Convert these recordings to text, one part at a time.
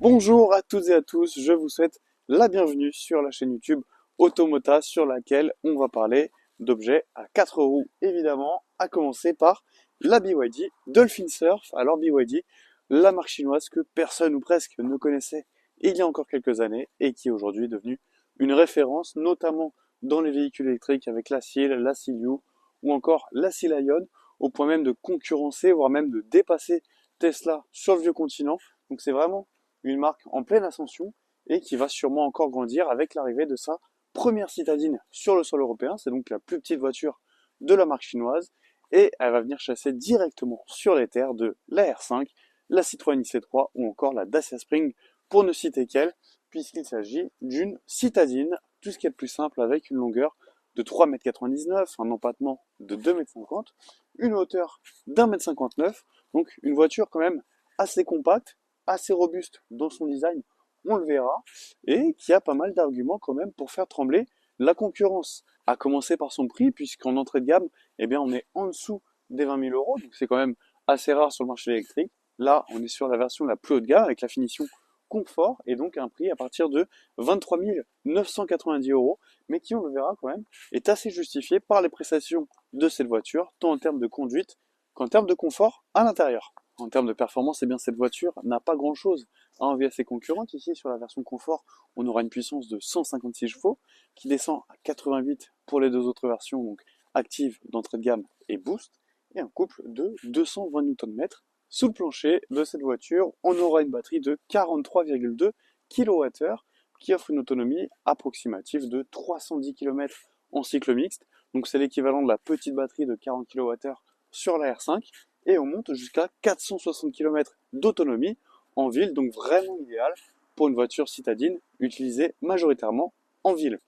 Bonjour à toutes et à tous, je vous souhaite la bienvenue sur la chaîne YouTube Automota sur laquelle on va parler d'objets à 4 roues évidemment, à commencer par la BYD Dolphin Surf. Alors BYD, la marque chinoise que personne ou presque ne connaissait il y a encore quelques années et qui est aujourd'hui devenue une référence notamment dans les véhicules électriques avec la Seal, la Seal-U ou encore la Seal Ion, au point même de concurrencer, voire même de dépasser Tesla sur le vieux continent. Donc c'est vraiment une marque en pleine ascension et qui va sûrement encore grandir avec l'arrivée de sa première citadine sur le sol européen. C'est donc la plus petite voiture de la marque chinoise et elle va venir chasser directement sur les terres de la R5, la Citroën IC3 ou encore la Dacia Spring pour ne citer qu'elle, puisqu'il s'agit d'une citadine, tout ce qui est le plus simple avec une longueur de 3,99 m, un empattement de 2,50 m, une hauteur d'1,59 m, donc une voiture quand même assez compacte, assez robuste dans son design, on le verra, et qui a pas mal d'arguments quand même pour faire trembler la concurrence. À commencer par son prix, puisqu'en entrée de gamme, eh bien, on est en dessous des 20 000 euros, donc c'est quand même assez rare sur le marché électrique. Là, on est sur la version la plus haut de gamme avec la finition confort et donc un prix à partir de 23 990 euros, mais qui, on le verra quand même, est assez justifié par les prestations de cette voiture, tant en termes de conduite qu'en termes de confort à l'intérieur. En termes de performance, eh bien, cette voiture n'a pas grand-chose à envier à ses concurrentes. Ici, sur la version confort, on aura une puissance de 156 chevaux qui descend à 88 pour les deux autres versions, donc active, d'entrée de gamme et boost, et un couple de 220 Nm. Sous le plancher de cette voiture, on aura une batterie de 43,2 kWh qui offre une autonomie approximative de 310 km en cycle mixte. Donc c'est l'équivalent de la petite batterie de 40 kWh sur la R5 et on monte jusqu'à 460 km d'autonomie en ville, donc vraiment idéal pour une voiture citadine utilisée majoritairement en ville.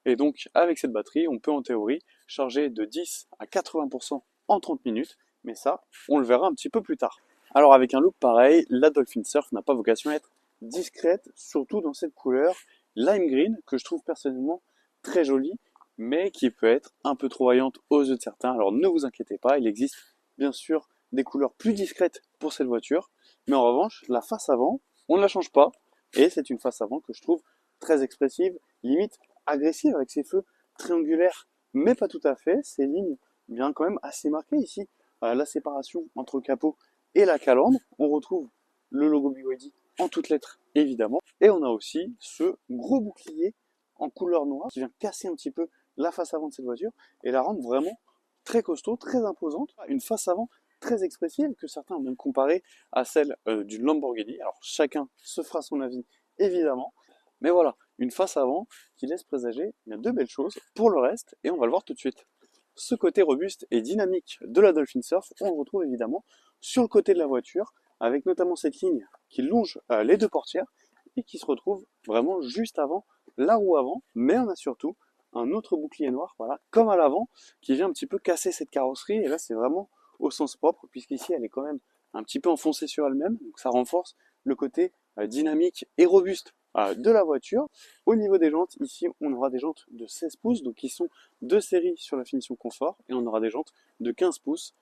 Et donc avec cette batterie, on peut en théorie charger de 10 à 80% en 30 minutes, mais ça, on le verra un petit peu plus tard. Alors avec un look pareil, la Dolphin Surf n'a pas vocation à être discrète, surtout dans cette couleur lime green que je trouve personnellement très jolie, mais qui peut être un peu trop voyante aux yeux de certains. Alors ne vous inquiétez pas, il existe bien sûr des couleurs plus discrètes pour cette voiture, mais en revanche, la face avant, on ne la change pas, et c'est une face avant que je trouve très expressive, limite agressive avec ses feux triangulaires, mais pas tout à fait, ces lignes bien quand même assez marquées ici. La séparation entre le capot et la calandre, on retrouve le logo BYD en toutes lettres évidemment, et on a aussi ce gros bouclier en couleur noire qui vient casser un petit peu la face avant de cette voiture et la rendre vraiment très costaud, très imposante, une face avant très expressive que certains ont même comparé à celle d'une Lamborghini. Alors chacun se fera son avis évidemment, mais voilà, une face avant qui laisse présager bien de belles choses pour le reste et on va le voir tout de suite. Ce côté robuste et dynamique de la Dolphin Surf, on le retrouve évidemment sur le côté de la voiture, avec notamment cette ligne qui longe les deux portières et qui se retrouve vraiment juste avant la roue avant, mais on a surtout un autre bouclier noir, voilà, comme à l'avant, qui vient un petit peu casser cette carrosserie, et là c'est vraiment au sens propre, puisqu'ici elle est quand même un petit peu enfoncée sur elle-même, donc ça renforce le côté dynamique et robuste de la voiture. Au niveau des jantes, ici on aura des jantes de 16 pouces, donc qui sont de série sur la finition confort, et on aura des jantes de 15 pouces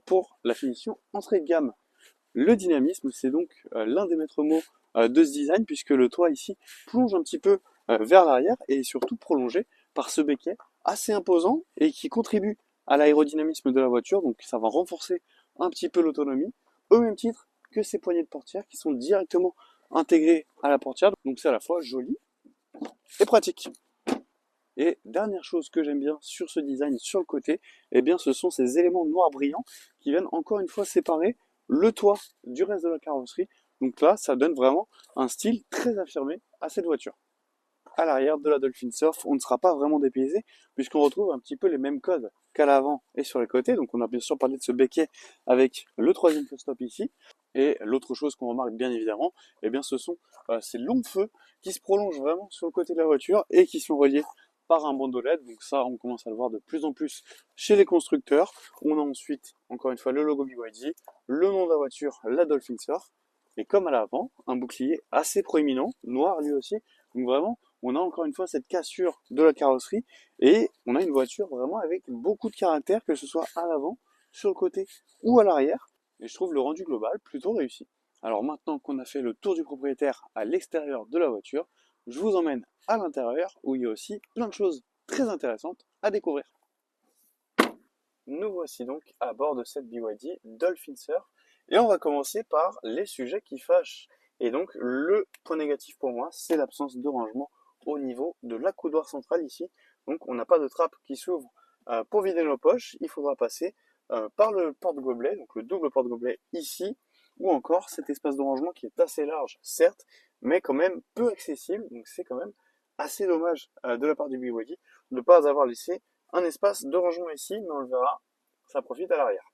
pour la finition entrée de gamme. Le dynamisme, c'est donc l'un des maîtres mots de ce design, puisque le toit ici plonge un petit peu vers l'arrière et est surtout prolongé par ce becquet assez imposant et qui contribue à l'aérodynamisme de la voiture, donc ça va renforcer un petit peu l'autonomie, au même titre que ces poignées de portière qui sont directement intégrées à la portière, donc c'est à la fois joli et pratique. Et dernière chose que j'aime bien sur ce design, sur le côté, eh bien ce sont ces éléments noirs brillants qui viennent encore une fois séparer le toit du reste de la carrosserie. Donc là, ça donne vraiment un style très affirmé à cette voiture. À l'arrière de la Dolphin Surf, on ne sera pas vraiment dépaysé puisqu'on retrouve un petit peu les mêmes codes qu'à l'avant et sur les côtés. Donc on a bien sûr parlé de ce becquet avec le troisième feu stop ici. Et l'autre chose qu'on remarque bien évidemment, eh bien ce sont ces longs feux qui se prolongent vraiment sur le côté de la voiture et qui sont reliés par un bandeau LED. Donc ça, on commence à le voir de plus en plus chez les constructeurs. On a ensuite, encore une fois, le logo BYD, le nom de la voiture, la Dolphin Surf. Et comme à l'avant, un bouclier assez proéminent, noir lui aussi. Donc vraiment, on a encore une fois cette cassure de la carrosserie et on a une voiture vraiment avec beaucoup de caractère, que ce soit à l'avant, sur le côté ou à l'arrière. Et je trouve le rendu global plutôt réussi. Alors maintenant qu'on a fait le tour du propriétaire à l'extérieur de la voiture, je vous emmène à l'intérieur où il y a aussi plein de choses très intéressantes à découvrir. Nous voici donc à bord de cette BYD Dolphin Surf et on va commencer par les sujets qui fâchent. Et donc le point négatif pour moi, c'est l'absence de rangement au niveau de l'accoudoir central ici. Donc on n'a pas de trappe qui s'ouvre pour vider nos poches, il faudra passer par le porte-gobelet, donc le double porte-gobelet ici, ou encore cet espace de rangement qui est assez large, certes, mais quand même peu accessible, donc c'est quand même assez dommage de la part du BYD de ne pas avoir laissé un espace de rangement ici, mais on le verra, ça profite à l'arrière.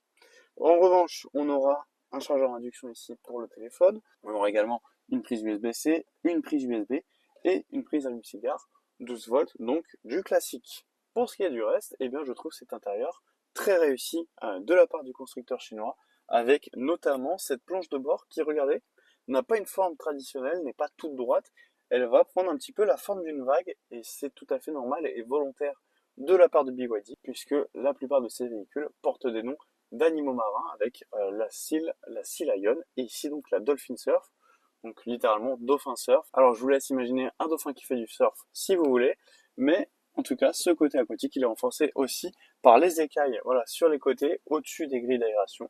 En revanche, on aura un chargeur induction ici pour le téléphone. On aura également une prise USB-C, une prise USB et une prise allume-cigare 12 volts, donc du classique. Pour ce qui est du reste, eh bien, je trouve cet intérieur très réussi de la part du constructeur chinois, avec notamment cette planche de bord qui, regardez, n'a pas une forme traditionnelle, n'est pas toute droite. Elle va prendre un petit peu la forme d'une vague et c'est tout à fait normal et volontaire de la part de BYD, puisque la plupart de ces véhicules portent des noms d'animaux marins avec la Sea Lion et ici donc la Dolphin Surf, donc littéralement dauphin surf. Alors je vous laisse imaginer un dauphin qui fait du surf si vous voulez, mais en tout cas ce côté aquatique il est renforcé aussi par les écailles, voilà, sur les côtés, au-dessus des grilles d'aération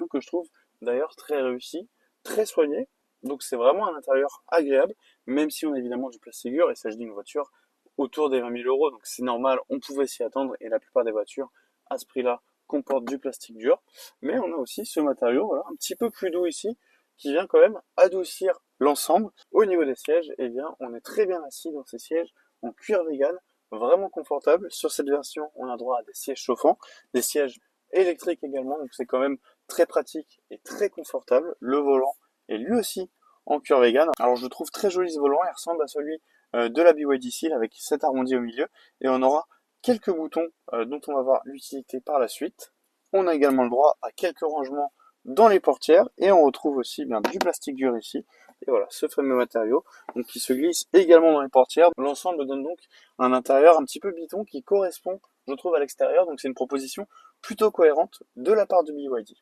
que je trouve d'ailleurs très réussi, très soigné. Donc c'est vraiment un intérieur agréable, même si on a évidemment du plastique dur, il s'agit d'une voiture autour des 20 000 euros, donc c'est normal, on pouvait s'y attendre, et la plupart des voitures à ce prix-là comportent du plastique dur. Mais on a aussi ce matériau, voilà, un petit peu plus doux ici, qui vient quand même adoucir l'ensemble. Au niveau des sièges, eh bien, on est très bien assis dans ces sièges en cuir vegan, vraiment confortable. Sur cette version, on a droit à des sièges chauffants, des sièges électriques également, donc c'est quand même très pratique et très confortable. Le volant est lui aussi en cuir vegan. Alors je le trouve très joli ce volant, il ressemble à celui de la BYD Seal avec cet arrondi au milieu, et on aura quelques boutons dont on va voir l'utilité par la suite. On a également le droit à quelques rangements dans les portières et on retrouve aussi bien du plastique dur ici. Et voilà, ce fameux matériau donc, qui se glisse également dans les portières. L'ensemble donne donc un intérieur un petit peu biton qui correspond, je trouve, à l'extérieur. Donc c'est une proposition plutôt cohérente de la part de BYD.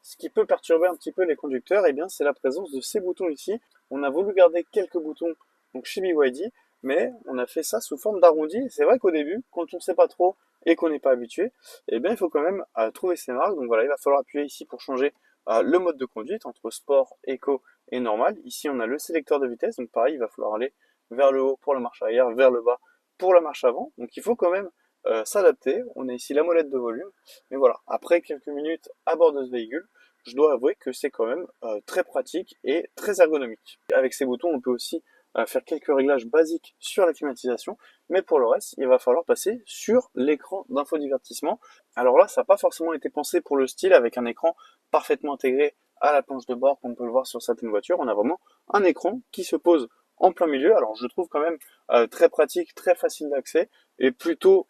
Ce qui peut perturber un petit peu les conducteurs, eh bien, c'est la présence de ces boutons ici. On a voulu garder quelques boutons donc chez BYD, mais on a fait ça sous forme d'arrondi. C'est vrai qu'au début, quand on ne sait pas trop et qu'on n'est pas habitué, eh bien, il faut quand même trouver ses marques. Donc voilà, il va falloir appuyer ici pour changer le mode de conduite entre sport, éco et normal. Ici, on a le sélecteur de vitesse. Donc pareil, il va falloir aller vers le haut pour la marche arrière, vers le bas pour la marche avant. Donc il faut quand même s'adapter. On a ici la molette de volume. Mais voilà, après quelques minutes à bord de ce véhicule, je dois avouer que c'est quand même très pratique et très ergonomique. Avec ces boutons, on peut aussi faire quelques réglages basiques sur la climatisation, mais pour le reste, il va falloir passer sur l'écran d'infodivertissement. Alors là, ça n'a pas forcément été pensé pour le style avec un écran parfaitement intégré à la planche de bord, comme on peut le voir sur certaines voitures. On a vraiment un écran qui se pose en plein milieu. Alors je le trouve quand même très pratique, très facile d'accès et plutôt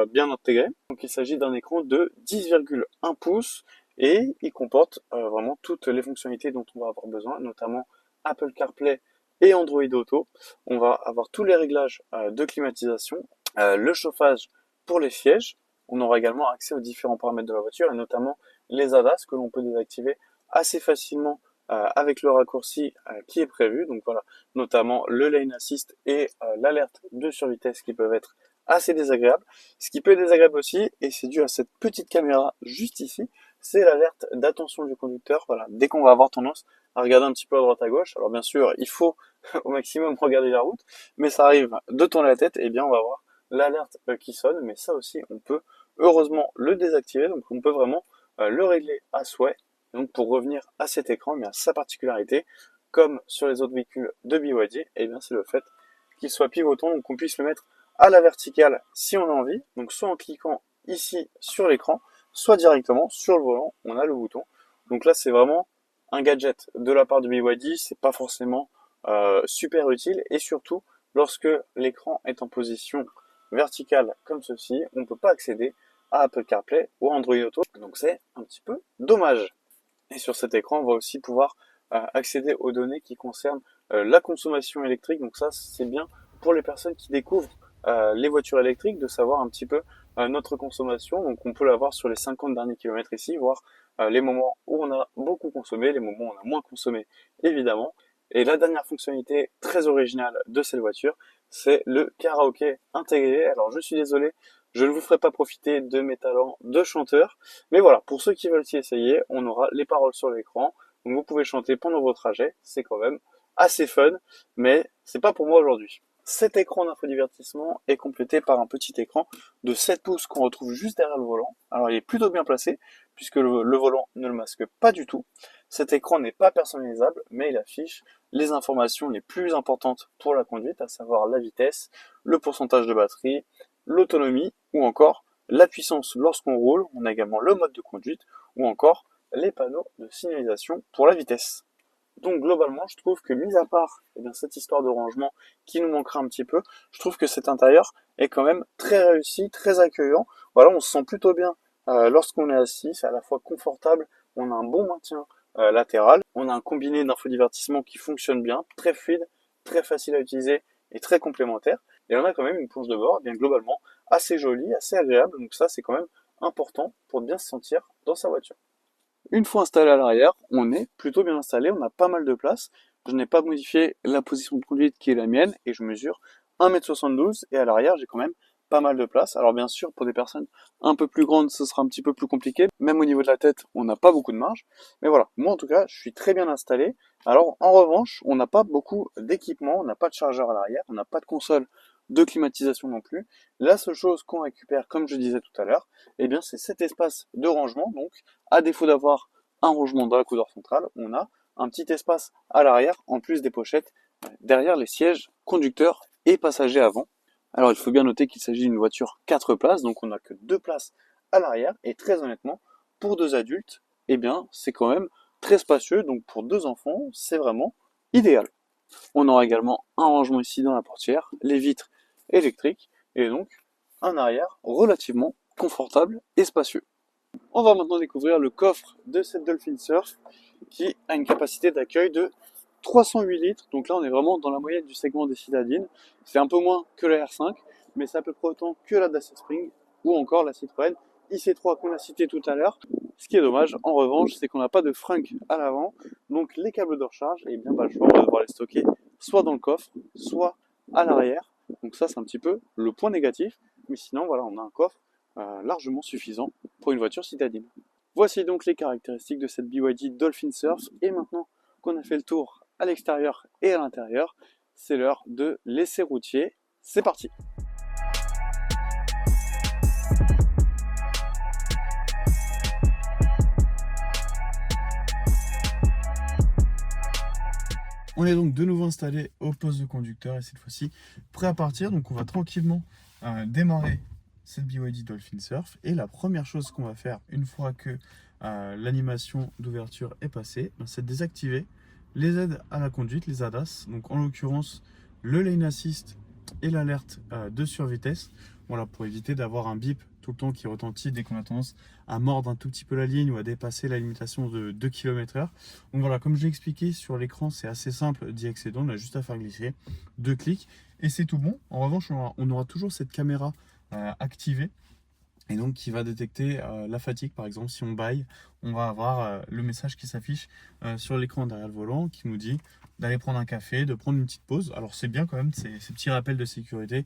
bien intégré. Donc il s'agit d'un écran de 10,1 pouces et il comporte vraiment toutes les fonctionnalités dont on va avoir besoin, notamment Apple CarPlay et Android Auto. On va avoir tous les réglages de climatisation, le chauffage pour les sièges. On aura également accès aux différents paramètres de la voiture et notamment les ADAS que l'on peut désactiver assez facilement avec le raccourci qui est prévu. Donc voilà, notamment le lane assist et l'alerte de survitesse qui peuvent être assez désagréables. Ce qui peut être désagréable aussi, et c'est dû à cette petite caméra juste ici, c'est l'alerte d'attention du conducteur. Voilà, dès qu'on va avoir tendance à regarder un petit peu à droite à gauche, alors bien sûr, il faut au maximum regarder la route, mais ça arrive de tourner la tête, et bien on va avoir l'alerte qui sonne, mais ça aussi, on peut heureusement le désactiver, donc on peut vraiment le régler à souhait. Donc pour revenir à cet écran, eh bien, sa particularité, comme sur les autres véhicules de BYD, eh bien, c'est le fait qu'il soit pivotant, donc qu'on puisse le mettre à la verticale si on a envie, donc soit en cliquant ici sur l'écran, soit directement sur le volant, on a le bouton. Donc là, c'est vraiment un gadget de la part de BYD, c'est pas forcément super utile, et surtout, lorsque l'écran est en position verticale comme ceci, on ne peut pas accéder à Apple CarPlay ou Android Auto, donc c'est un petit peu dommage. Et sur cet écran, on va aussi pouvoir accéder aux données qui concernent la consommation électrique, donc ça c'est bien pour les personnes qui découvrent les voitures électriques, de savoir un petit peu notre consommation. Donc on peut la voir sur les 50 derniers kilomètres ici, voir les moments où on a beaucoup consommé, les moments où on a moins consommé, évidemment. Et la dernière fonctionnalité très originale de cette voiture, c'est le karaoké intégré. Alors je suis désolé, je ne vous ferai pas profiter de mes talents de chanteur, mais voilà, pour ceux qui veulent s'y essayer, on aura les paroles sur l'écran, donc vous pouvez chanter pendant vos trajets, c'est quand même assez fun, mais c'est pas pour moi aujourd'hui. Cet écran d'infodivertissement est complété par un petit écran de 7 pouces qu'on retrouve juste derrière le volant. Alors il est plutôt bien placé, puisque le volant ne le masque pas du tout. Cet écran n'est pas personnalisable, mais il affiche les informations les plus importantes pour la conduite, à savoir la vitesse, le pourcentage de batterie, l'autonomie, ou encore la puissance lorsqu'on roule. On a également le mode de conduite, ou encore les panneaux de signalisation pour la vitesse. Donc globalement, je trouve que mis à part cette histoire de rangement qui nous manquera un petit peu, je trouve que cet intérieur est quand même très réussi, très accueillant. Voilà, on se sent plutôt bien lorsqu'on est assis, c'est à la fois confortable, on a un bon maintien latéral, on a un combiné d'infodivertissement qui fonctionne bien, très fluide, très facile à utiliser et très complémentaire. Et on a quand même une planche de bord, bien globalement, assez jolie, assez agréable, donc ça c'est quand même important pour bien se sentir dans sa voiture. Une fois installé à l'arrière, on est plutôt bien installé, on a pas mal de place. Je n'ai pas modifié la position de conduite qui est la mienne et je mesure 1m72 et à l'arrière j'ai quand même pas mal de place. Alors bien sûr pour des personnes un peu plus grandes ce sera un petit peu plus compliqué, même au niveau de la tête on n'a pas beaucoup de marge. Mais voilà, moi en tout cas je suis très bien installé. Alors en revanche on n'a pas beaucoup d'équipement, on n'a pas de chargeur à l'arrière, on n'a pas de console de climatisation non plus. La seule chose qu'on récupère, comme je disais tout à l'heure, eh bien c'est cet espace de rangement. Donc à défaut d'avoir un rangement dans la coudoir centrale, on a un petit espace à l'arrière, en plus des pochettes derrière les sièges conducteurs et passagers avant. Alors il faut bien noter qu'il s'agit d'une voiture 4 places, donc on n'a que 2 places à l'arrière, et très honnêtement, pour 2 adultes, eh bien c'est quand même très spacieux, donc pour 2 enfants, c'est vraiment idéal. On aura également un rangement ici dans la portière, les vitres électriques, et donc un arrière relativement confortable et spacieux. On va maintenant découvrir le coffre de cette Dolphin Surf qui a une capacité d'accueil de 308 litres. Donc là, on est vraiment dans la moyenne du segment des citadines. C'est un peu moins que la R5, mais c'est à peu près autant que la Dacia Spring ou encore la Citroën IC3 qu'on a cité tout à l'heure. Ce qui est dommage, en revanche, c'est qu'on n'a pas de fringue à l'avant. Donc les câbles de recharge, et bien le choix, on va devoir les stocker soit dans le coffre, soit à l'arrière. Donc ça, c'est un petit peu le point négatif. Mais sinon, voilà, on a un coffre largement suffisant pour une voiture citadine. Voici donc les caractéristiques de cette BYD Dolphin Surf. Et maintenant qu'on a fait le tour à l'extérieur et à l'intérieur, c'est l'heure de l'essai routier. C'est parti! On est donc de nouveau installé au poste de conducteur et cette fois-ci prêt à partir. Donc on va tranquillement démarrer cette BYD Dolphin Surf. Et la première chose qu'on va faire une fois que l'animation d'ouverture est passée, c'est de désactiver les aides à la conduite, les ADAS. Donc en l'occurrence le lane assist et l'alerte de survitesse. Voilà, pour éviter d'avoir un bip tout le temps qui retentit dès qu'on a tendance à mordre un tout petit peu la ligne ou à dépasser la limitation de 2 km/h. Donc voilà, comme je l'ai expliqué sur l'écran, c'est assez simple d'y accéder. On a juste à faire glisser 2 clics et c'est tout bon. En revanche, on aura toujours cette caméra activée et donc qui va détecter la fatigue. Par exemple, si on baille, on va avoir le message qui s'affiche sur l'écran derrière le volant qui nous dit d'aller prendre un café, de prendre une petite pause. Alors c'est bien quand même ces petits rappels de sécurité,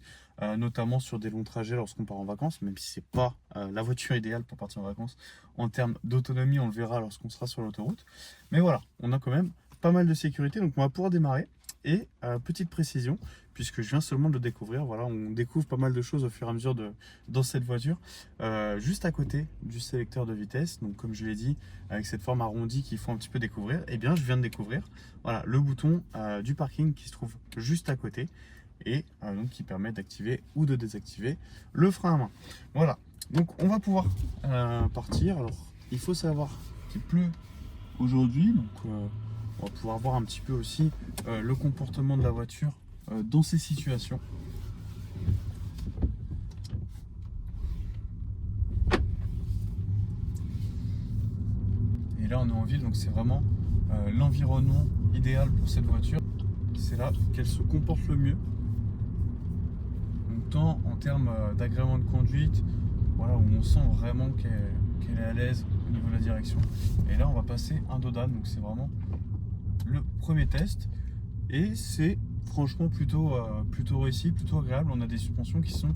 notamment sur des longs trajets lorsqu'on part en vacances, même si c'est pas la voiture idéale pour partir en vacances en termes d'autonomie, on le verra lorsqu'on sera sur l'autoroute. Mais voilà, on a quand même pas mal de sécurité, donc on va pouvoir démarrer. Et petite précision, puisque je viens seulement de le découvrir, voilà, on découvre pas mal de choses au fur et à mesure dans cette voiture. Juste à côté du sélecteur de vitesse, donc comme je l'ai dit, avec cette forme arrondie qu'il faut un petit peu découvrir, et bien je viens de découvrir voilà, le bouton du parking qui se trouve juste à côté et donc qui permet d'activer ou de désactiver le frein à main. Voilà, donc on va pouvoir partir. Alors il faut savoir qu'il pleut aujourd'hui, donc on va pouvoir voir un petit peu aussi le comportement de la voiture dans ces situations. Et là on est en ville, donc c'est vraiment l'environnement idéal pour cette voiture. C'est là qu'elle se comporte le mieux. Donc tant en termes d'agrément de conduite voilà, où on sent vraiment qu'elle est à l'aise au niveau de la direction. Et là, on va passer un dodan, donc c'est vraiment le premier test. Et c'est franchement plutôt réussi, plutôt agréable. On a des suspensions qui sont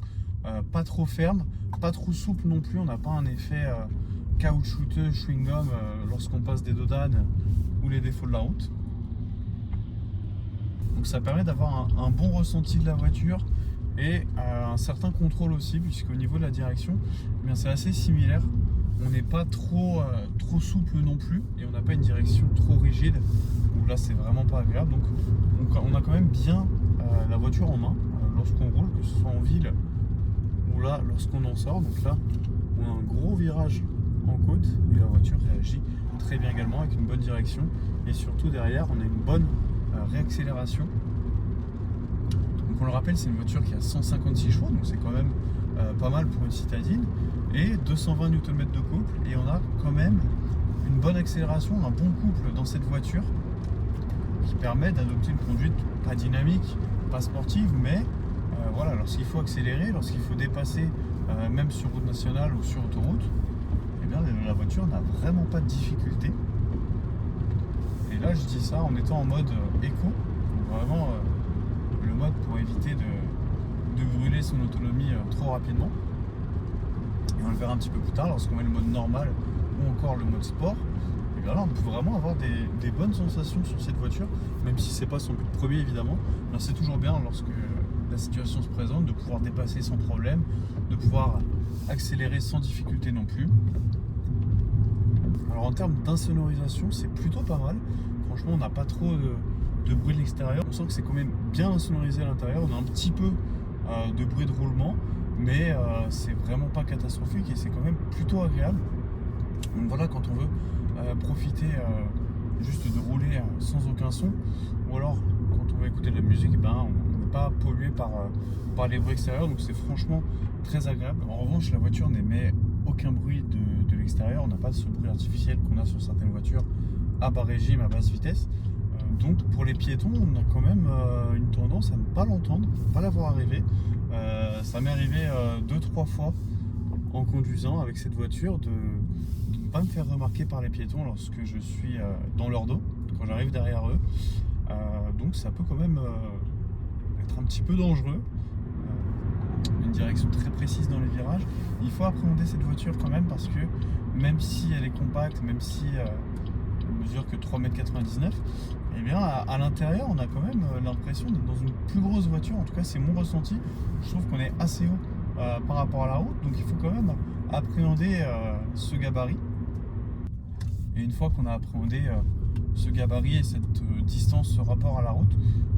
pas trop fermes, pas trop souples non plus. On n'a pas un effet caoutchouteux, chewing-gum lorsqu'on passe des dodanes ou les défauts de la route. Donc ça permet d'avoir un bon ressenti de la voiture et un certain contrôle aussi, puisqu'au niveau de la direction, eh bien, c'est assez similaire. On n'est pas trop souple non plus et on n'a pas une direction trop rigide, où là c'est vraiment pas agréable. Donc on a quand même bien la voiture en main lorsqu'on roule, que ce soit en ville ou là lorsqu'on en sort. Donc là on a un gros virage en côte et la voiture réagit très bien également avec une bonne direction, et surtout derrière on a une bonne réaccélération. Donc on le rappelle, c'est une voiture qui a 156 chevaux, donc c'est quand même pas mal pour une citadine, et 220 Nm de couple, et on a quand même une bonne accélération, un bon couple dans cette voiture qui permet d'adopter une conduite pas dynamique, pas sportive, mais voilà, lorsqu'il faut accélérer, lorsqu'il faut dépasser, même sur route nationale ou sur autoroute, eh bien, la voiture n'a vraiment pas de difficulté. Et là, je dis ça en étant en mode éco, donc vraiment le mode pour éviter de brûler son autonomie trop rapidement. Et on le verra un petit peu plus tard lorsqu'on met le mode normal ou encore le mode sport. Et bien là, on peut vraiment avoir des bonnes sensations sur cette voiture, même si c'est pas son but premier évidemment. C'est toujours bien lorsque la situation se présente de pouvoir dépasser sans problème, de pouvoir accélérer sans difficulté non plus. Alors en termes d'insonorisation, c'est plutôt pas mal. Franchement, on n'a pas trop de bruit de l'extérieur. On sent que c'est quand même bien insonorisé à l'intérieur. On a un petit peu de bruit de roulement, mais c'est vraiment pas catastrophique et c'est quand même plutôt agréable. Donc voilà, quand on veut profiter juste de rouler sans aucun son, ou alors quand on veut écouter de la musique, on n'est pas pollué par les bruits extérieurs, donc c'est franchement très agréable. En revanche, la voiture n'émet aucun bruit de l'extérieur, on n'a pas ce bruit artificiel qu'on a sur certaines voitures à bas régime, à basse vitesse. Donc pour les piétons, on a quand même une tendance à ne pas l'entendre, pas l'avoir arrivé. Ça m'est arrivé 2-3 fois en conduisant avec cette voiture de ne pas me faire remarquer par les piétons lorsque je suis dans leur dos, quand j'arrive derrière eux. Donc ça peut quand même être un petit peu dangereux. Une direction très précise dans les virages. Il faut appréhender cette voiture quand même, parce que même si elle est compacte, même si elle mesure que 3,99 m, et bien à l'intérieur on a quand même l'impression d'être dans une plus grosse voiture. En tout cas c'est mon ressenti. Je trouve qu'on est assez haut par rapport à la route, donc il faut quand même appréhender ce gabarit. Et une fois qu'on a appréhendé ce gabarit et cette distance, ce rapport à la route,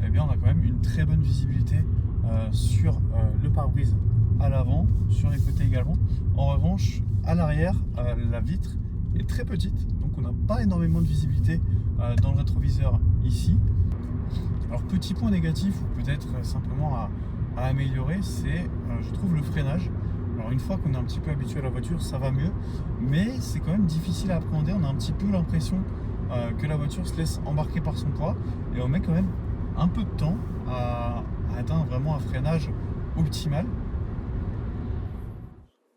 eh bien on a quand même une très bonne visibilité sur le pare-brise à l'avant, sur les côtés également. En revanche, à l'arrière, la vitre est très petite, donc on n'a pas énormément de visibilité dans le rétroviseur ici. Alors petit point négatif, ou peut-être simplement à améliorer, c'est je trouve le freinage. Alors une fois qu'on est un petit peu habitué à la voiture, ça va mieux, mais c'est quand même difficile à appréhender. On a un petit peu l'impression que la voiture se laisse embarquer par son poids, et on met quand même un peu de temps à atteindre vraiment un freinage optimal.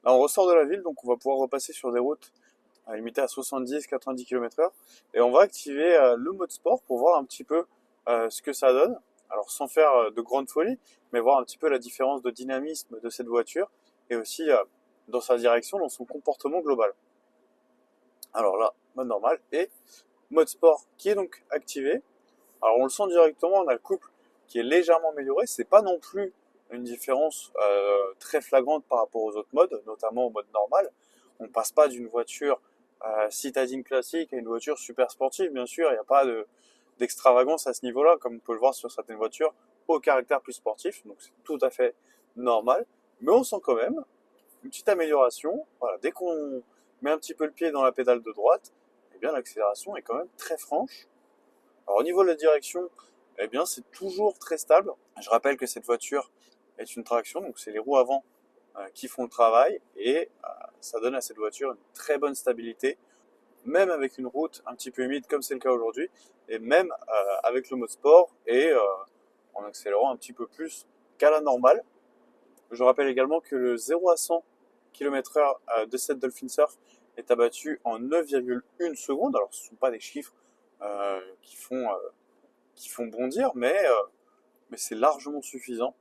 Là, on ressort de la ville, donc on va pouvoir repasser sur des routes limitées à 70-90 km/h, et on va activer le mode sport pour voir un petit peu ce que ça donne. Alors sans faire de grandes folies, mais voir un petit peu la différence de dynamisme de cette voiture, et aussi dans sa direction, dans son comportement global. Alors là, mode normal et mode sport qui est donc activé. Alors on le sent directement, on a le couple qui est légèrement amélioré. C'est pas non plus une différence très flagrante par rapport aux autres modes, notamment au mode normal. On ne passe pas d'une voiture citadine classique à une voiture super sportive, bien sûr. Il n'y a pas d'extravagance à ce niveau-là, comme on peut le voir sur certaines voitures au caractère plus sportif. Donc c'est tout à fait normal. Mais on sent quand même une petite amélioration. Voilà, dès qu'on met un petit peu le pied dans la pédale de droite, eh bien l'accélération est quand même très franche. Alors au niveau de la direction, eh bien c'est toujours très stable. Je rappelle que cette voiture est une traction, donc c'est les roues avant qui font le travail, et ça donne à cette voiture une très bonne stabilité, même avec une route un petit peu humide comme c'est le cas aujourd'hui, et même avec le mode sport et en accélérant un petit peu plus qu'à la normale. Je rappelle également que le 0 à 100 km/h de cette Dolphin Surf est abattu en 9,1 secondes. Alors ce ne sont pas des chiffres qui font bondir, mais c'est largement suffisant.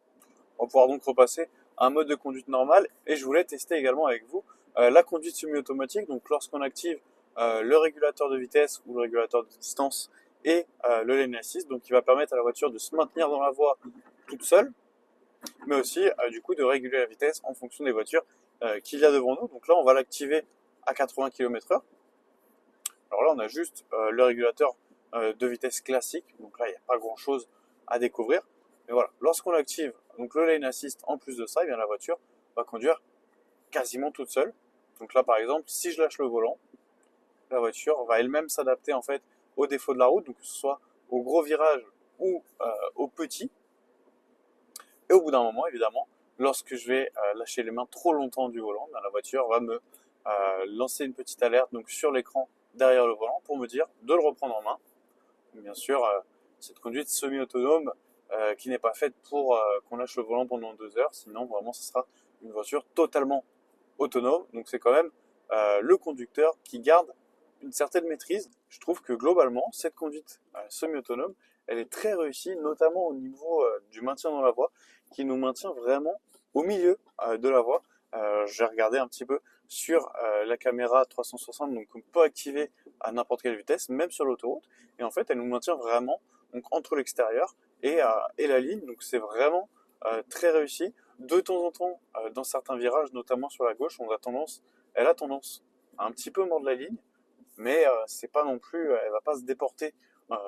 On va pouvoir donc repasser à un mode de conduite normal et je voulais tester également avec vous la conduite semi-automatique. Donc lorsqu'on active le régulateur de vitesse ou le régulateur de distance et le lane assist, donc qui va permettre à la voiture de se maintenir dans la voie toute seule, mais aussi du coup de réguler la vitesse en fonction des voitures qu'il y a devant nous. Donc là on va l'activer à 80 km/h. Alors là on a juste le régulateur de vitesse classique, donc là il n'y a pas grand chose à découvrir. Mais voilà, lorsqu'on active donc le lane assist en plus de ça, et bien la voiture va conduire quasiment toute seule. Donc là par exemple, si je lâche le volant, la voiture va elle-même s'adapter en fait aux défauts de la route, donc que ce soit au gros virage ou au petit. Et au bout d'un moment, évidemment, lorsque je vais lâcher les mains trop longtemps du volant, la voiture va me lancer une petite alerte donc sur l'écran derrière le volant pour me dire de le reprendre en main. Bien sûr, cette conduite semi-autonome qui n'est pas faite pour qu'on lâche le volant pendant 2 heures, sinon vraiment ce sera une voiture totalement autonome. Donc c'est quand même le conducteur qui garde une certaine maîtrise. Je trouve que globalement, cette conduite semi-autonome, elle est très réussie, notamment au niveau du maintien dans la voie, qui nous maintient vraiment au milieu de la voie. J'ai regardé un petit peu sur la caméra 360, donc on peut activer à n'importe quelle vitesse, même sur l'autoroute, et en fait elle nous maintient vraiment donc entre l'extérieur et la ligne, donc c'est vraiment très réussi. De temps en temps, dans certains virages, notamment sur la gauche, elle a tendance à un petit peu mordre la ligne, mais c'est pas non plus, elle va pas se déporter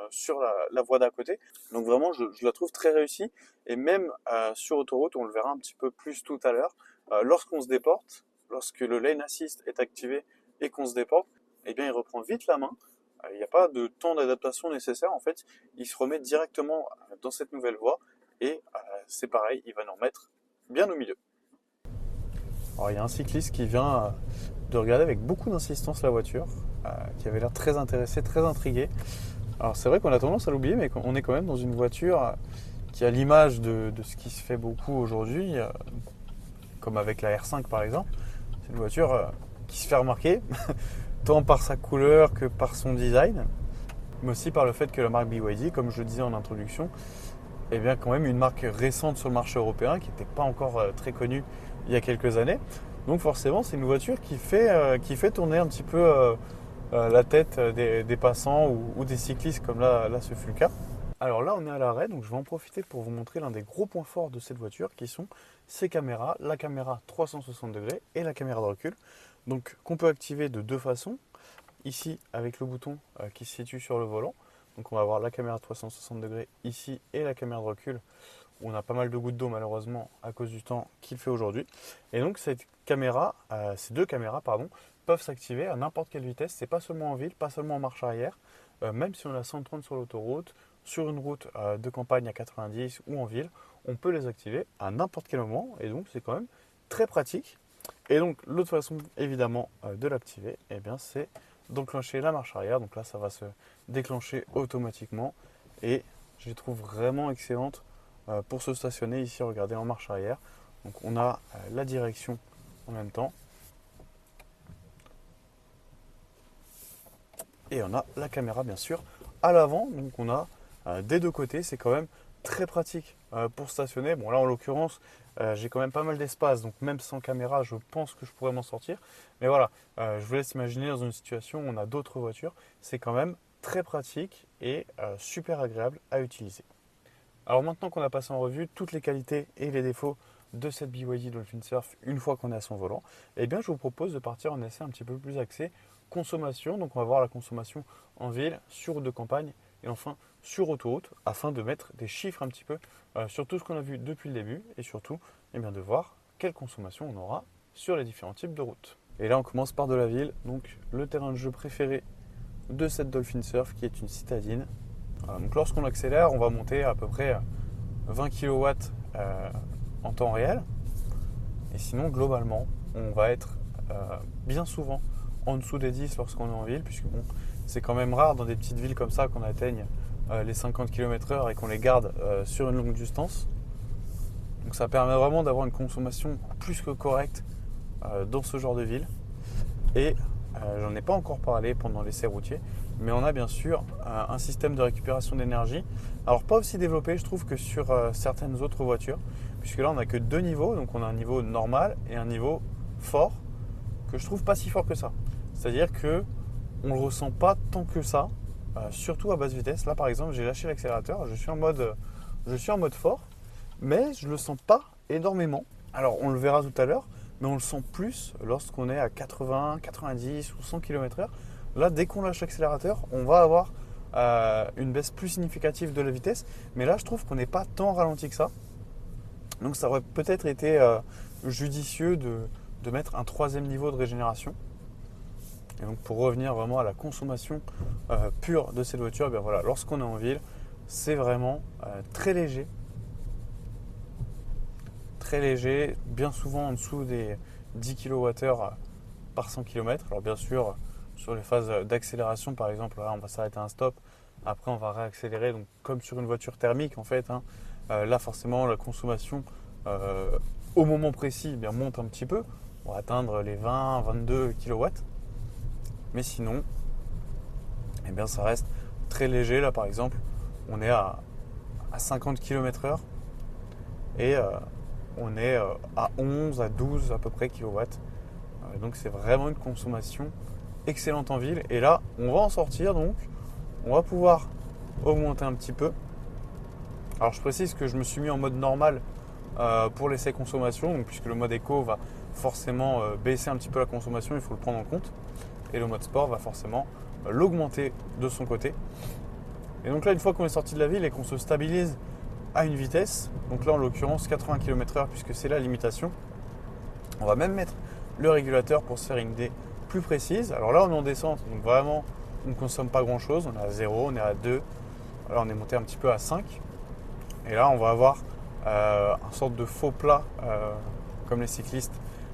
sur la voie d'à côté. Donc vraiment, je la trouve très réussie. Et même sur autoroute, on le verra un petit peu plus tout à l'heure, lorsqu'on se déporte, lorsque le lane assist est activé et qu'on se déporte, eh bien il reprend vite la main. Il n'y a pas de temps d'adaptation nécessaire. En fait, il se remet directement dans cette nouvelle voie et c'est pareil, il va nous remettre bien au milieu. Alors il y a un cycliste qui vient de regarder avec beaucoup d'insistance la voiture, qui avait l'air très intéressé, très intrigué. Alors c'est vrai qu'on a tendance à l'oublier, mais on est quand même dans une voiture qui a l'image de ce qui se fait beaucoup aujourd'hui, comme avec la R5 par exemple. C'est une voiture qui se fait remarquer, tant par sa couleur que par son design, mais aussi par le fait que la marque BYD, comme je le disais en introduction, est bien quand même une marque récente sur le marché européen, qui n'était pas encore très connue il y a quelques années. Donc forcément, c'est une voiture qui fait tourner un petit peu la tête des passants ou des cyclistes, comme là ce fut le cas. Alors là, on est à l'arrêt, donc je vais en profiter pour vous montrer l'un des gros points forts de cette voiture, qui sont ses caméras, la caméra 360 degrés et la caméra de recul. Donc qu'on peut activer de deux façons. Ici, avec le bouton qui se situe sur le volant. Donc on va avoir la caméra 360 degrés ici et la caméra de recul, où on a pas mal de gouttes d'eau malheureusement à cause du temps qu'il fait aujourd'hui. Et donc ces deux caméras peuvent s'activer à n'importe quelle vitesse. C'est pas seulement en ville, pas seulement en marche arrière, même si on a 130 sur l'autoroute, sur une route de campagne à 90 ou en ville, on peut les activer à n'importe quel moment. Et donc c'est quand même très pratique. Et donc l'autre façon évidemment de l'activer, eh bien, c'est d'enclencher la marche arrière. Donc là ça va se déclencher automatiquement et je les trouve vraiment excellentes pour se stationner ici. Regardez, en marche arrière, donc on a la direction en même temps et on a la caméra bien sûr à l'avant, donc on a des deux côtés. C'est quand même très pratique pour stationner. Bon là en l'occurrence j'ai quand même pas mal d'espace, donc même sans caméra je pense que je pourrais m'en sortir, mais voilà, je vous laisse imaginer dans une situation où on a d'autres voitures. C'est quand même très pratique et super agréable à utiliser. Alors maintenant qu'on a passé en revue toutes les qualités et les défauts de cette BYD Dolphin Surf une fois qu'on est à son volant, eh bien je vous propose de partir en essai un petit peu plus axé consommation. Donc on va voir la consommation en ville, sur route de campagne et enfin sur autoroute, afin de mettre des chiffres un petit peu sur tout ce qu'on a vu depuis le début et surtout eh bien, de voir quelle consommation on aura sur les différents types de routes. Et là on commence par de la ville, donc le terrain de jeu préféré de cette Dolphin Surf qui est une citadine. Donc lorsqu'on accélère, on va monter à peu près 20 kW en temps réel. Et sinon, globalement, on va être bien souvent en dessous des 10 lorsqu'on est en ville, puisque bon, c'est quand même rare dans des petites villes comme ça qu'on atteigne les 50 km/h et qu'on les garde sur une longue distance. Donc ça permet vraiment d'avoir une consommation plus que correcte dans ce genre de ville. Et j'en ai pas encore parlé pendant l'essai routier, mais on a bien sûr un système de récupération d'énergie. Alors pas aussi développé je trouve que sur certaines autres voitures, puisque là on n'a que deux niveaux, donc on a un niveau normal et un niveau fort, que je trouve pas si fort que ça. C'est-à-dire que on le ressent pas tant que ça, surtout à basse vitesse. Là par exemple j'ai lâché l'accélérateur, je suis en mode fort, mais je le sens pas énormément. Alors on le verra tout à l'heure, mais on le sent plus lorsqu'on est à 80, 90 ou 100 km/h. Là, dès qu'on lâche l'accélérateur, on va avoir une baisse plus significative de la vitesse. Mais là, je trouve qu'on n'est pas tant ralenti que ça. Donc ça aurait peut-être été judicieux de mettre un troisième niveau de régénération. Et donc pour revenir vraiment à la consommation pure de cette voiture, bien voilà, lorsqu'on est en ville, c'est vraiment très léger. Très léger, bien souvent en dessous des 10 kWh par 100 km. Alors bien sûr, sur les phases d'accélération, par exemple, là, on va s'arrêter à un stop. Après, on va réaccélérer, donc comme sur une voiture thermique en fait. Là, forcément, la consommation au moment précis monte un petit peu. On va atteindre les 20-22 kW. Mais sinon, ça reste très léger. Là, par exemple, on est à 50 km/h et on est à 11 à 12 à peu près kilowatts. Donc c'est vraiment une consommation excellente en ville. Et là, on va en sortir, donc on va pouvoir augmenter un petit peu. Alors je précise que je me suis mis en mode normal pour l'essai consommation, donc, puisque le mode éco va forcément baisser un petit peu la consommation, il faut le prendre en compte. Et le mode sport va forcément l'augmenter de son côté. Et donc là, une fois qu'on est sorti de la ville et qu'on se stabilise à une vitesse, donc là en l'occurrence 80 km/h puisque c'est la limitation, on va même mettre le régulateur pour se faire une idée plus précise. Alors là on est en descente, donc vraiment on ne consomme pas grand chose, on est à 0, on est à 2, là on est monté un petit peu à 5, et là on va avoir un sorte de faux plat, comme les cyclistes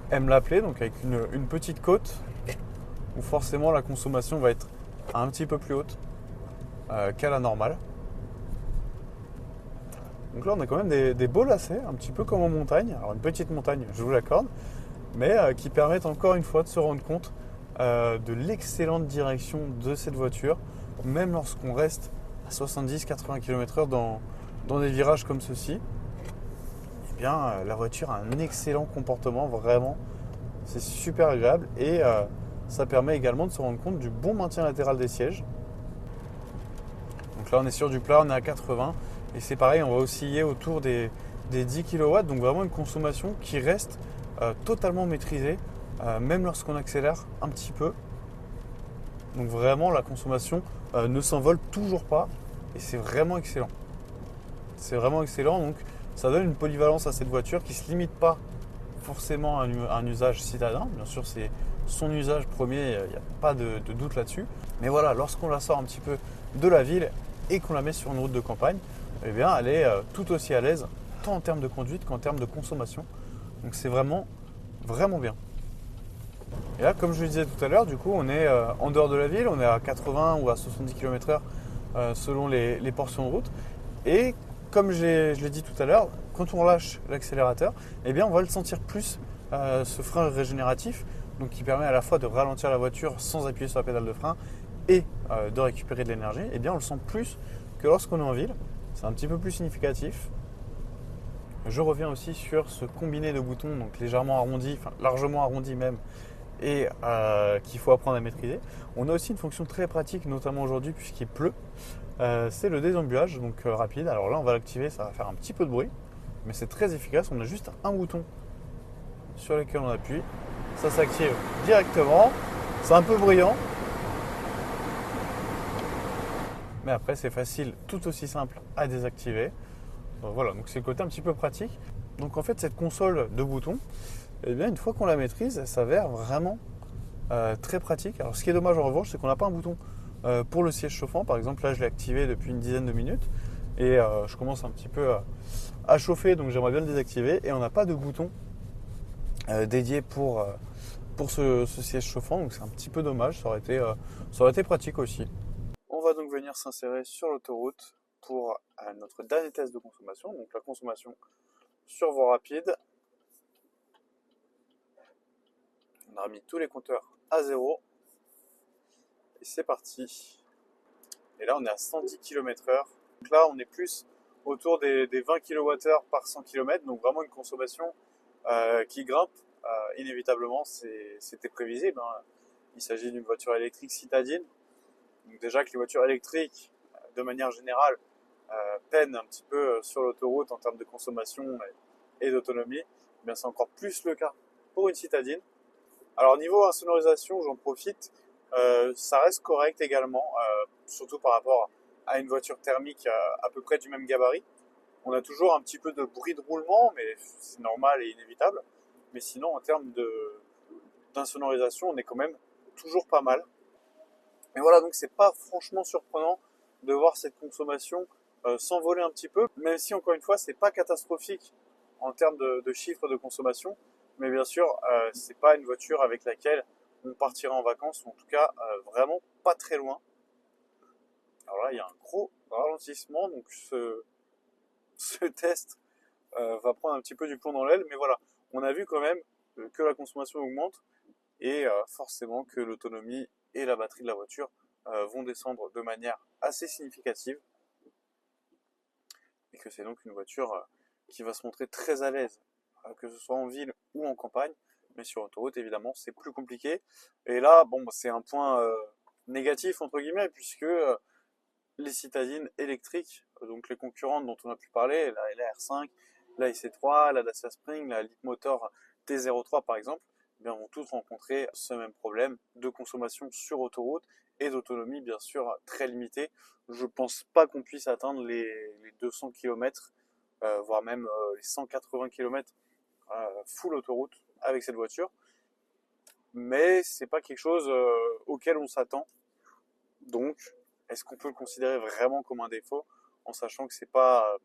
aiment l'appeler, donc avec une petite côte, où forcément la consommation va être un petit peu plus haute qu'à la normale. Donc là, on a quand même des beaux lacets, un petit peu comme en montagne. Alors une petite montagne, je vous l'accorde, mais qui permettent encore une fois de se rendre compte de l'excellente direction de cette voiture, même lorsqu'on reste à 70-80 km/h dans des virages comme ceci. La voiture a un excellent comportement, vraiment. C'est super agréable et ça permet également de se rendre compte du bon maintien latéral des sièges. Donc là, on est sur du plat, on est à 80. Et c'est pareil, on va osciller autour des 10 kW, donc vraiment une consommation qui reste totalement maîtrisée, même lorsqu'on accélère un petit peu. Donc vraiment, la consommation ne s'envole toujours pas et c'est vraiment excellent. C'est vraiment excellent, donc ça donne une polyvalence à cette voiture qui ne se limite pas forcément à un usage citadin. Bien sûr, c'est son usage premier, il n'y a pas de doute là-dessus. Mais voilà, lorsqu'on la sort un petit peu de la ville et qu'on la met sur une route de campagne, elle est tout aussi à l'aise, tant en termes de conduite qu'en termes de consommation. Donc c'est vraiment, vraiment bien. Et là, comme je le disais tout à l'heure, du coup, on est en dehors de la ville, on est à 80 ou à 70 km/h selon les portions de route. Et comme je l'ai dit tout à l'heure, quand on lâche l'accélérateur, on va le sentir plus, ce frein régénératif, donc qui permet à la fois de ralentir la voiture sans appuyer sur la pédale de frein et de récupérer de l'énergie. On le sent plus que lorsqu'on est en ville. C'est un petit peu plus significatif. Je reviens aussi sur ce combiné de boutons, donc légèrement arrondi, enfin largement arrondi même, et qu'il faut apprendre à maîtriser. On a aussi une fonction très pratique, notamment aujourd'hui puisqu'il pleut, c'est le désembuage, donc rapide. Alors là, on va l'activer, ça va faire un petit peu de bruit, mais c'est très efficace. On a juste un bouton sur lequel on appuie, ça s'active directement. C'est un peu bruyant, mais après c'est facile, tout aussi simple à désactiver. Donc voilà, donc c'est le côté un petit peu pratique. Donc en fait, cette console de boutons, une fois qu'on la maîtrise, elle s'avère vraiment très pratique. Alors ce qui est dommage en revanche, c'est qu'on n'a pas un bouton pour le siège chauffant. Par exemple, là je l'ai activé depuis une dizaine de minutes et je commence un petit peu à chauffer, donc j'aimerais bien le désactiver. Et on n'a pas de bouton dédié pour ce siège chauffant, donc c'est un petit peu dommage, ça aurait été pratique aussi. On va donc venir s'insérer sur l'autoroute pour notre dernier test de consommation, donc la consommation sur voie rapide. On a remis tous les compteurs à zéro. Et c'est parti. Et là, on est à 110 km/h. Donc là, on est plus autour des 20 kWh par 100 km. Donc vraiment une consommation qui grimpe. Inévitablement, c'était prévisible, hein. Il s'agit d'une voiture électrique citadine. Donc déjà que les voitures électriques, de manière générale, peinent un petit peu sur l'autoroute en termes de consommation et d'autonomie, eh bien c'est encore plus le cas pour une citadine. Alors niveau insonorisation, j'en profite, ça reste correct également, surtout par rapport à une voiture thermique à peu près du même gabarit. On a toujours un petit peu de bruit de roulement, mais c'est normal et inévitable. Mais sinon, en termes d'insonorisation, on est quand même toujours pas mal. Mais voilà, donc c'est pas franchement surprenant de voir cette consommation s'envoler un petit peu, même si encore une fois, c'est pas catastrophique en termes de chiffres de consommation. Mais bien sûr, c'est pas une voiture avec laquelle on partira en vacances, ou en tout cas vraiment pas très loin. Alors là, il y a un gros ralentissement, donc ce test va prendre un petit peu du plomb dans l'aile, mais voilà, on a vu quand même que la consommation augmente et forcément que l'autonomie et la batterie de la voiture vont descendre de manière assez significative et que c'est donc une voiture qui va se montrer très à l'aise, que ce soit en ville ou en campagne, mais sur autoroute évidemment c'est plus compliqué. Et là, bon, c'est un point négatif entre guillemets puisque les citadines électriques, donc les concurrentes dont on a pu parler, la R5, la IC3, la Dacia Spring, la Leapmotor T03 par exemple, eh bien, vont toutes rencontrer ce même problème de consommation sur autoroute et d'autonomie bien sûr très limitée. Je pense pas qu'on puisse atteindre les 200 km, voire même les 180 km full autoroute avec cette voiture. Mais c'est pas quelque chose auquel on s'attend. Donc, est-ce qu'on peut le considérer vraiment comme un défaut en sachant que c'est pas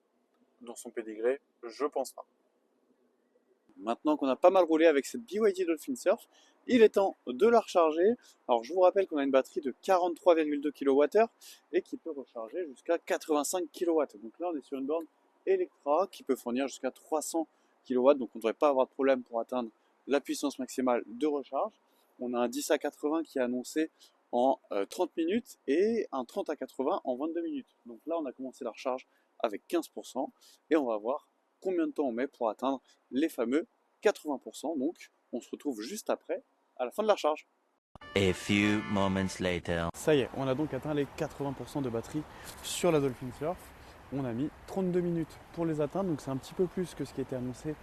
dans son pédigré? Je pense pas. Maintenant qu'on a pas mal roulé avec cette BYD Dolphin Surf, il est temps de la recharger. Alors je vous rappelle qu'on a une batterie de 43,2 kWh et qui peut recharger jusqu'à 85 kW. Donc là on est sur une borne Electra qui peut fournir jusqu'à 300 kW, donc on ne devrait pas avoir de problème pour atteindre la puissance maximale de recharge. On a un 10 à 80 qui est annoncé en 30 minutes et un 30 à 80 en 22 minutes. Donc là on a commencé la recharge avec 15% et on va voir combien de temps on met pour atteindre les fameux 80%. Donc, on se retrouve juste après, à la fin de la charge. A few moments later. Ça y est, on a donc atteint les 80% de batterie sur la Dolphin Surf. On a mis 32 minutes pour les atteindre, donc c'est un petit peu plus que ce qui était annoncé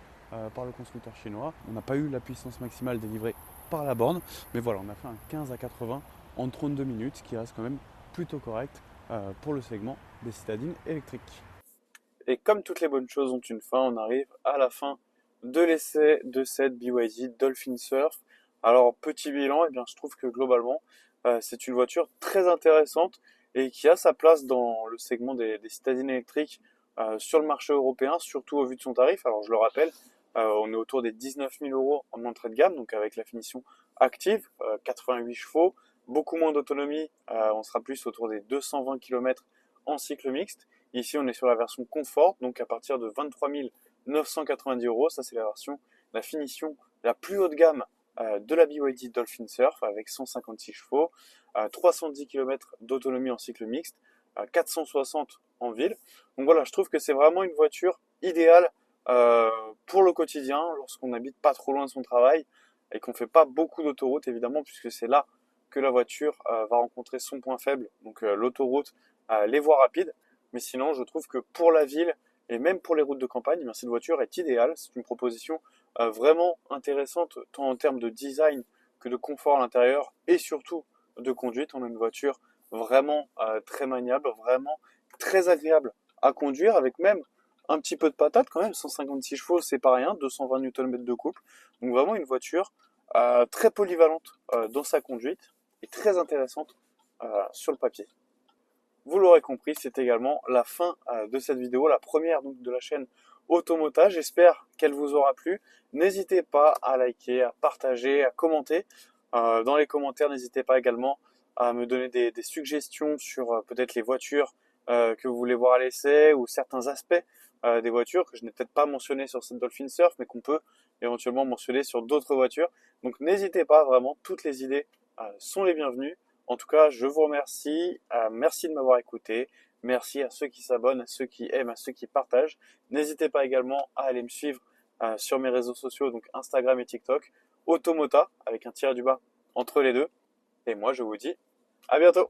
par le constructeur chinois. On n'a pas eu la puissance maximale délivrée par la borne, mais voilà, on a fait un 15 à 80 en 32 minutes, ce qui reste quand même plutôt correct pour le segment des citadines électriques. Et comme toutes les bonnes choses ont une fin, on arrive à la fin de l'essai de cette BYD Dolphin Surf. Alors petit bilan, eh bien, je trouve que globalement c'est une voiture très intéressante et qui a sa place dans le segment des citadines électriques sur le marché européen, surtout au vu de son tarif. Alors je le rappelle, on est autour des 19 000 euros en entrée de gamme, donc avec la finition active, 88 chevaux, beaucoup moins d'autonomie, on sera plus autour des 220 km en cycle mixte. Ici, on est sur la version confort, donc à partir de 23 990 euros. Ça, c'est la version, la finition la plus haut de gamme de la BYD Dolphin Surf avec 156 chevaux, 310 km d'autonomie en cycle mixte, 460 en ville. Donc voilà, je trouve que c'est vraiment une voiture idéale pour le quotidien lorsqu'on n'habite pas trop loin de son travail et qu'on ne fait pas beaucoup d'autoroute évidemment, puisque c'est là que la voiture va rencontrer son point faible, donc l'autoroute, les voies rapides. Mais sinon, je trouve que pour la ville et même pour les routes de campagne, cette voiture est idéale. C'est une proposition vraiment intéressante, tant en termes de design que de confort à l'intérieur et surtout de conduite. On a une voiture vraiment très maniable, vraiment très agréable à conduire, avec même un petit peu de patate quand même. 156 chevaux, c'est pas rien, 220 Nm de couple. Donc vraiment une voiture très polyvalente dans sa conduite et très intéressante sur le papier. Vous l'aurez compris, c'est également la fin de cette vidéo, la première donc de la chaîne Automota. J'espère qu'elle vous aura plu. N'hésitez pas à liker, à partager, à commenter. Dans les commentaires, n'hésitez pas également à me donner des suggestions sur peut-être les voitures que vous voulez voir à l'essai ou certains aspects des voitures que je n'ai peut-être pas mentionné sur cette Dolphin Surf, mais qu'on peut éventuellement mentionné sur d'autres voitures. Donc n'hésitez pas, vraiment, toutes les idées sont les bienvenues. En tout cas, je vous remercie. Merci de m'avoir écouté. Merci à ceux qui s'abonnent, à ceux qui aiment, à ceux qui partagent. N'hésitez pas également à aller me suivre sur mes réseaux sociaux, donc Instagram et TikTok, Automota, avec un tiré du bas entre les deux. Et moi, je vous dis à bientôt.